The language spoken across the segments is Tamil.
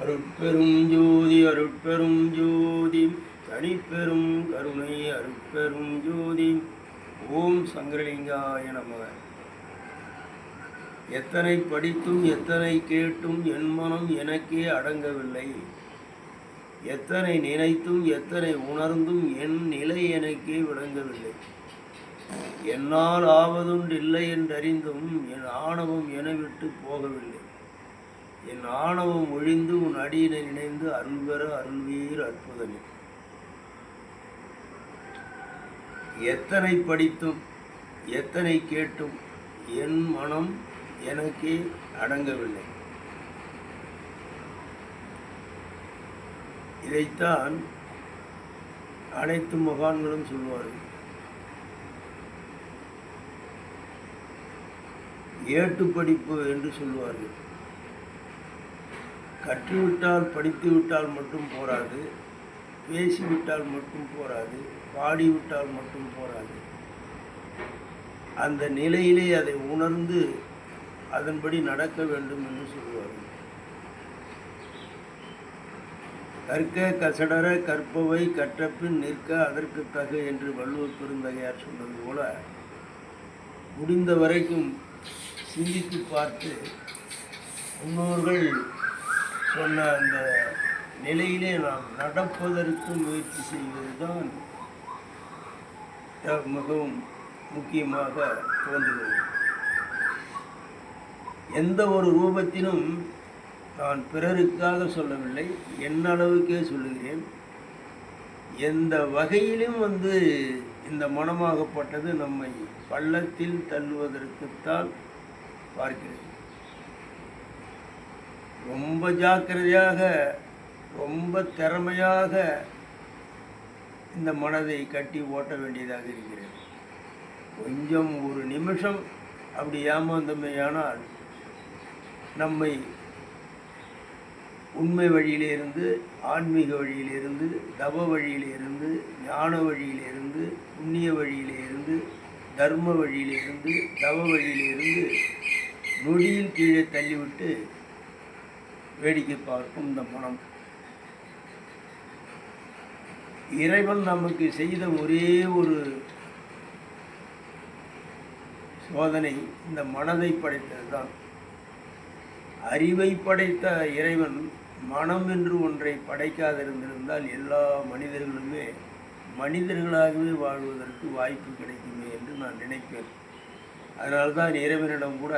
அருட்பெரும் ஜோதி அருட்பெரும் ஜோதி தனிப்பெரும் கருணை அருட்பெரும் ஜோதி. ஓம் சங்கரலிங்காய நமக. எத்தனை படித்தும் எத்தனை கேட்டும் என் மனம் எனக்கே அடங்கவில்லை. எத்தனை நினைத்தும் எத்தனை உணர்ந்தும் என் நிலை எனக்கே விளங்கவில்லை. என்னால் ஆவதுண்டில்லை என்றறிந்தும் என் ஆணவம் என விட்டு போகவில்லை. என் ஆணவம் ஒழிந்து உன் அடியினை நினைந்து அருள்பெற அருள்வீர் அற்புதமே. எத்தனை படித்தும் எத்தனை கேட்டும் என் மனம் எனக்கே அடங்கவில்லை. இதைத்தான் அனைத்து மகான்களும் சொல்வார்கள். ஏட்டு படிப்பு என்று சொல்வார்கள். கற்றுவிட்டால் படித்துவிட்டால் மட்டும் போராது, பேசிவிட்டால் மட்டும் போராது, பாடிவிட்டால் மட்டும் போராது. அந்த நிலையிலே அதை உணர்ந்து அதன்படி நடக்க வேண்டும் என்று சொல்வார்கள். கற்க கசடர கற்பவை கற்றப்பின் நிற்க அதற்கு தக என்று வள்ளுவர் பெருந்தகையார் சொன்னது போல, முடிந்த வரைக்கும் சிந்தித்து பார்த்து முன்னோர்கள் சொன்ன அந்த நிலையிலே நாம் நடப்பதற்கு முயற்சி செய்வது தான் மிகவும் முக்கியமாக தோன்றுகிறது. எந்த ஒரு ரூபத்திலும் நான் பிறருக்காக சொல்லவில்லை, என்னளவுக்கே சொல்லுகிறேன். எந்த வகையிலும் இந்த மனமாகப்பட்டது நம்மை பள்ளத்தில் தள்ளுவதற்குத்தான் பார்க்கிறேன். ரொம்ப ஜாக்கிரதையாக, ரொம்ப திறமையாக இந்த மனதை கட்டி ஓட்ட வேண்டியதாக இருக்கிறது. கொஞ்சம் ஒரு நிமிஷம் அப்படி ஏமாந்தமையானால் நம்மை உண்மை வழியிலிருந்து, ஆன்மீக வழியிலிருந்து, தவ வழியிலிருந்து, ஞான வழியிலிருந்து, புண்ணிய வழியிலிருந்து, தர்ம வழியிலிருந்து, தவ வழியிலிருந்து நொடியில் கீழே தள்ளிவிட்டு வேடிக்கை பார்க்கும் இந்த மனம். இறைவன் நமக்கு செய்த ஒரே ஒரு சோதனை இந்த மனதை படைத்தது தான். அறிவை படைத்த இறைவன் மனம் என்று ஒன்றை படைக்காதிருந்திருந்தால் எல்லா மனிதர்களுமே மனிதர்களாகவே வாழ்வதற்கு வாய்ப்பு கிடைக்குமே என்று நான் நினைப்பேன். அதனால்தான் இறைவனிடம் கூட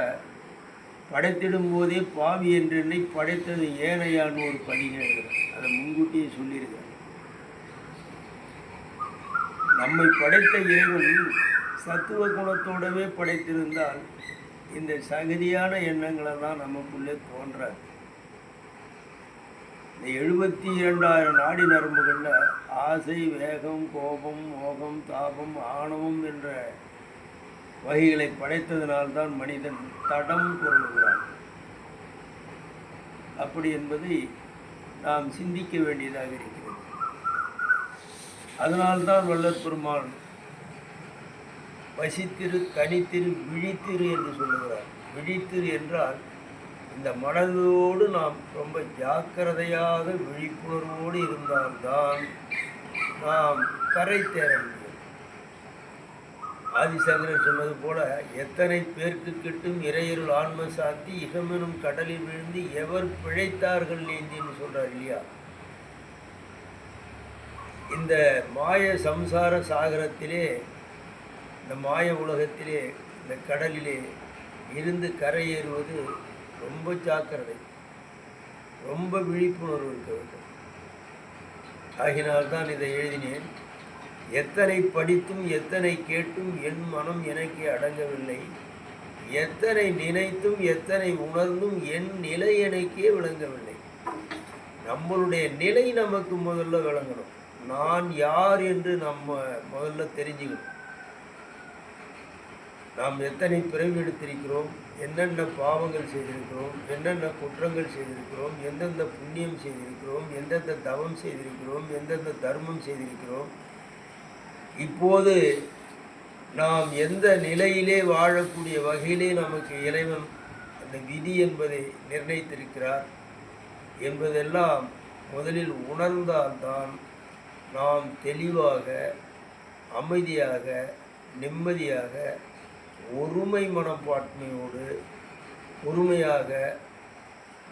படைத்திடும் போதே பாவி என்று என்னை படைத்தது ஏனையான்னு ஒரு பதிகை எழுதுகிறேன். அதை முன்கூட்டியே சொல்லியிருக்கிறேன். நம்மை படைத்த இறைவன் சத்துவ குணத்தோடவே படைத்திருந்தால் இந்த சகதியான எண்ணங்களெல்லாம் நமக்குள்ளே தோன்றாது. இந்த 72,000 நாடி நரம்புகளில் ஆசை, வேகம், கோபம், மோகம், தாபம், ஆணவம் என்ற வகைகளை படைத்ததினால்தான் மனிதன் தடம் பொருளுகிறான். அப்படி என்பதை நாம் சிந்திக்க வேண்டியதாக இருக்கிறது. அதனால்தான் வள்ளற் பெருமான் வசித்திரு, தனித்திரு, விழித்திரு என்று சொல்லுகிறார். விழித்திரு என்றால் இந்த மனதோடு நாம் ரொம்ப ஜாக்கிரதையாக விழிப்புணர்வோடு இருந்தால்தான் நாம் கரை தேர முடியும். ஆதிசங்கரர் சொன்னது போல, எத்தனை பேருக்கு கிட்டும் இறையருள் ஆன்ம சாத்தி இகமெனும் கடலில் விழுந்து எவர் பிழைத்தார்கள் நீந்தின்னு சொல்றார் இல்லையா? இந்த மாய சம்சார சாகரத்திலே, இந்த மாய உலகத்திலே, இந்த கடலிலே இருந்து கரையேறுவது ரொம்ப ஜாக்கிரதை, ரொம்ப விழிப்புணர்வு இருக்க வேண்டும். ஆகினால்தான் இதை எழுதினேன். எத்தனை படித்தும் எத்தனை கேட்டும் என் மனம் எனக்கே அடங்கவில்லை. எத்தனை நினைத்தும் எத்தனை உணர்ந்தும் என் நிலை எனக்கே விளங்கவில்லை. நம்மளுடைய நிலை நமக்கு முதல்ல விளங்கணும். நான் யார் என்று நம்ம முதல்ல தெரிஞ்சுக்கணும். நாம் எத்தனை பிறவி எடுத்திருக்கிறோம், என்னென்ன பாவங்கள் செய்திருக்கிறோம், என்னென்ன குற்றங்கள் செய்திருக்கிறோம், எந்தெந்த புண்ணியம் செய்திருக்கிறோம், எந்தெந்த தவம் செய்திருக்கிறோம், எந்தெந்த தர்மம் செய்திருக்கிறோம், இப்போது நாம் எந்த நிலையிலே வாழக்கூடிய வகையிலே நமக்கு இறைவன் அந்த விதி என்பதை நிர்ணயித்திருக்கிறார். என்பதெல்லாம் முதலில் உணர்ந்தால்தான் நாம் தெளிவாக, அமைதியாக, நிம்மதியாக, ஒருமை மனப்பான்மையோடு பொறுமையாக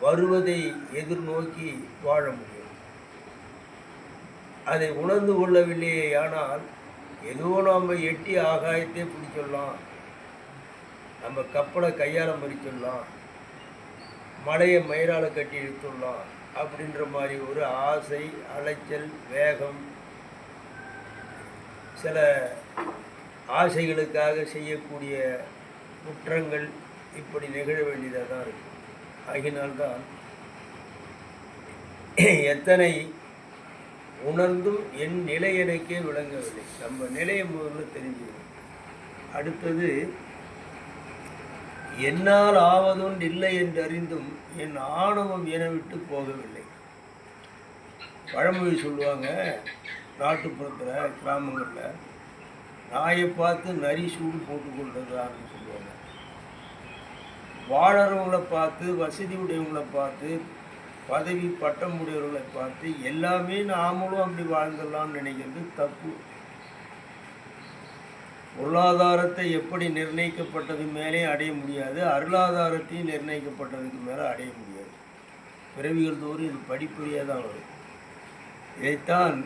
வருவதை எதிர்நோக்கி வாழ முடியும். அதை உணர்ந்து கொள்ளவில்லையே ஆனால் ஏதோ நாம் எட்டி ஆகாயத்தை பிடிச்சிடலாம், நம்ம கப்பலை கையால் மறிச்சிடலாம், மலையை மயிரால் கட்டி இழுத்துடலாம் அப்படின்ற மாதிரி ஒரு ஆசை, அலைச்சல், வேகம், சில ஆசைகளுக்காக செய்யக்கூடிய குற்றங்கள் இப்படி நிகழ வேண்டியதாக தான் இருக்குது. ஆகினால்தான் எத்தனை உணர்ந்தும் என் நிலை எனக்கே விளங்கவில்லை. நம்ம நிலையை முதல்ல தெரிஞ்சுக்கணும். அடுத்தது, என்னால் ஆவதொன்று இல்லை என்று அறிந்தும் என் ஆணவம் என விட்டு போகவில்லை. பழமொழி சொல்லுவாங்க நாட்டுப்புறத்தில், கிராமங்களில், நாயை பார்த்து நரி சூடு போட்டுக்கொள்றதான்னு சொல்லுவாங்க. வாழறவங்களை பார்த்து, வசதி உடையவங்களை பார்த்து, பதவி பட்டம் உடையவர்களை பார்த்து எல்லாமே நாமளும் அப்படி வாழ்ந்துடலாம்னு நினைக்கிறது தப்பு. பொருளாதாரத்தை எப்படி நிர்ணயிக்கப்பட்டது மேலே அடைய முடியாது, அருளாதாரத்தையும் நிர்ணயிக்கப்பட்டதுக்கு மேலே அடைய முடியாது. பிறவிகள் தோறும் இது படிப்படியாக தான் வரும். இதைத்தான்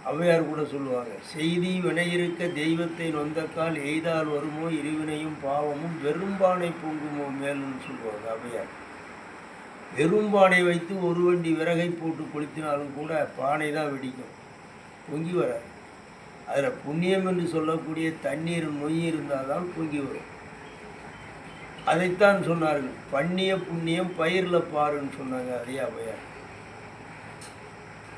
ஔவையார் கூட சொல்லுவாங்க, செய்தி வினையிருக்க தெய்வத்தை நொந்தக்கால் எய்தால் வருமோ இருவினையும் பாவமும் வெறும்பானை பொங்குமோ மேலுன்னு சொல்லுவாங்க ஔவையார். வெறும்பானை வைத்து ஒரு வண்டி விறகை போட்டு கொளுத்தினாலும் கூட பானை தான் வெடிக்கும், பொங்கி வராது. அதில் புண்ணியம் என்று சொல்லக்கூடிய தண்ணீர் நொய் இருந்தால் தான் பொங்கி வரும். அதைத்தான் சொன்னார்கள், பண்ணிய புண்ணியம் பயிரில் பாருன்னு சொன்னாங்க அதே ஔவையார்.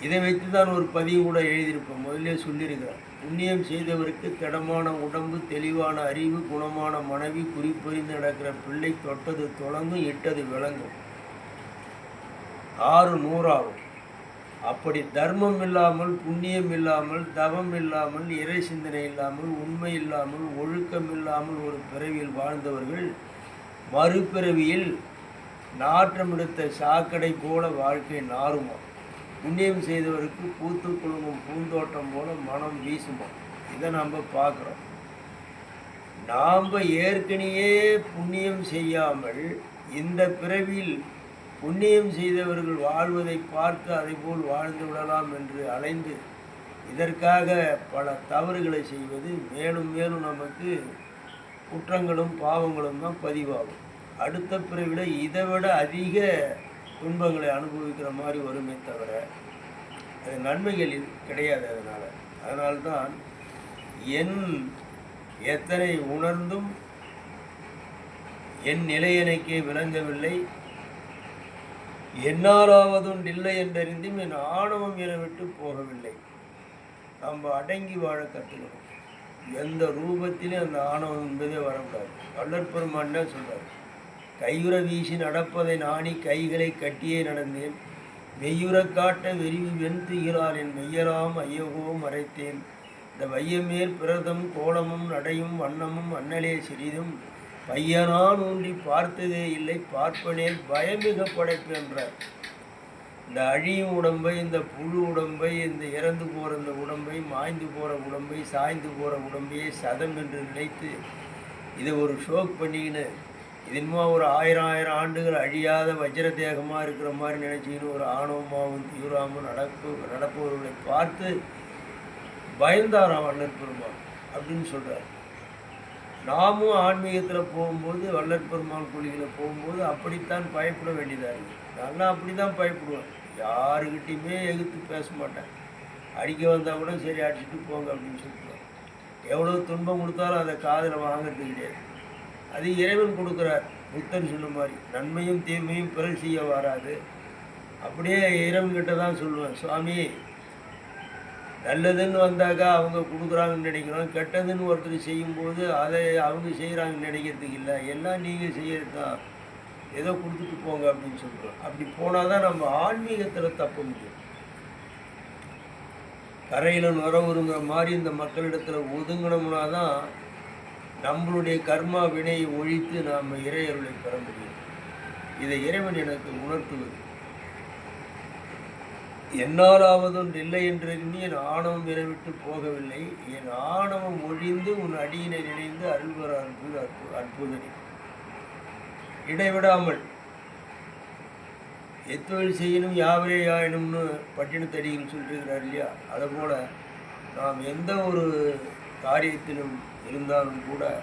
இதை வைத்து தான் ஒரு பதிவு கூட எழுதியிருப்பேன், முதலே சொல்லியிருக்கிறேன். புண்ணியம் செய்தவருக்கு திடமான உடம்பு, தெளிவான அறிவு, குணமான மனைவி, குறிப்பறிந்து நடக்கிற பிள்ளை, தொட்டது தொடங்கும், இட்டது விளங்கும், 6 100 அப்படி தர்மம் இல்லாமல், புண்ணியம் இல்லாமல், தவம் இல்லாமல், இறை சிந்தனை இல்லாமல், உண்மை இல்லாமல், ஒழுக்கம் இல்லாமல் ஒரு பிறவியில் வாழ்ந்தவர்கள் மறுபிறவியில் நாற்றமெடுத்த சாக்கடை போல வாழ்க்கை நாறுமா. புண்ணியம் செய்தவருக்கு பூத்து குலுங்கும் பூந்தோட்டம் போல மனம் வீசுமா. இதை நம்ம பார்க்குறோம். நாம் ஏற்கனவே புண்ணியம் செய்யாமல் இந்த பிறவியில் புண்ணியம் செய்தவர்கள் வாழ்வதை பார்த்து அதைபோல் வாழ்ந்து விடலாம் என்று அலைந்து இதற்காக பல தவறுகளை செய்வது மேலும் மேலும் நமக்கு குற்றங்களும் பாவங்களும் தான் பதிவாகும். அடுத்த பிறவியில் இதை விட அதிக துன்பங்களை அனுபவிக்கிற மாதிரி வருமே தவிர அது நன்மைகளில் கிடையாது. அதனால்தான் என் எத்தனை உணர்ந்தும் என் நிலை எனக்கே விளங்கவில்லை, என்னாலாவதொன்று இல்லை என்றறிந்தும் என் ஆணவம் என விட்டு போகவில்லை. நம்ம அடங்கி வாழ கற்றுக்கணும். எந்த ரூபத்திலும் அந்த ஆணவம் என்பதே வரக்கூடாது. வள்ளற்பெருமான் தான் சொல்கிறார், கையுற வீசி நடப்பதை நாணி கைகளை கட்டியே நடந்தேன், மெய்யுற காட்ட வெறிவி வெண்துகிறார் என் மெய்யலாம் ஐயகோ மறைத்தேன், இந்த வையமேற் பிரதம் கோலமும் நடையும் வண்ணமும் அண்ணலே சிறிதும் பையனான் ஊன்றி பார்த்ததே இல்லை, பார்ப்பனேல் பயமிக படைப்பு என்றார். இந்த அழியும் உடம்பை, இந்த புழு உடம்பை, இந்த இறந்து போகிற இந்த உடம்பை, மாய்ந்து போகிற உடம்பை, சாய்ந்து போகிற உடம்பையே சதம் என்று நினைத்து இதை ஒரு ஷோக் பண்ணிக்கின்னு இதன்மா ஒரு 1000 ஆண்டுகள் அழியாத வஜ்ர தேகமாக இருக்கிற மாதிரி நினச்சிக்கின்னு ஒரு ஆணவமாகவும் தீவிரமாகவும் நடப்பவர்களை பார்த்து பயந்தாராம் வள்ளற்பெருமான் அப்படின்னு சொல்கிறார். நாமும் ஆன்மீகத்தில் போகும்போது, வள்ளற்பெருமான் கோயில்களில் போகும்போது அப்படித்தான் பயப்பட வேண்டியதாக இருக்குது. நான்லாம் அப்படி தான் பயப்படுவேன். யாருக்கிட்டையுமே எதிர்த்து பேச மாட்டேன். அடிக்க வந்தால் கூட சரி அடிச்சுட்டு போங்க அப்படின்னு சொல்லிடுவேன். எவ்வளோ துன்பம் கொடுத்தாலும் அதை காதில் வாங்கிறது கிடையாது. அது இறைவன் கொடுக்குறார். புத்தர் சொன்ன மாதிரி நன்மையும் தீமையும் பிறகு செய்ய வராது. அப்படியே இறைவன்கிட்ட தான் சொல்லுவேன், சுவாமி நல்லதுன்னு வந்தாக்கா அவங்க கொடுக்குறாங்கன்னு நினைக்கிறோம், கெட்டதுன்னு ஒருத்தர் செய்யும்போது அதை அவங்க செய்கிறாங்கன்னு நினைக்கிறதுக்கு இல்லை, எல்லாம் நீங்கள் செய்கிறது தான், ஏதோ கொடுத்துட்டு போங்க அப்படின்னு சொல்கிறோம். அப்படி போனால் தான் நம்ம ஆன்மீகத்தில் தப்ப முடியும். கரையில் நுரவுங்கிற மாதிரி இந்த மக்களிடத்தில் ஒதுங்கினோம்னா தான் நம்மளுடைய கர்மா வினையை ஒழித்து நாம் இறையருளை பெற முடியும். இதை இறைவன் எனக்கு உணர்த்துவது. என்னாலாவதொன்றில்லை என்றெண்ணி என் ஆணவம் விரவிட்டு போகவில்லை. என் ஆணவம் ஒழிந்து உன் அடியினை நினைந்து அருள்வர அற்புதனி. இடைவிடாமல் எத்தொழில் செய்யணும் யாவரே யாயினும்னு பட்டினத்தடியில் சொல்லியிருக்கிறார் இல்லையா? அதுபோல் நாம் எந்த ஒரு காரியத்திலும் இருந்தாலும் கூட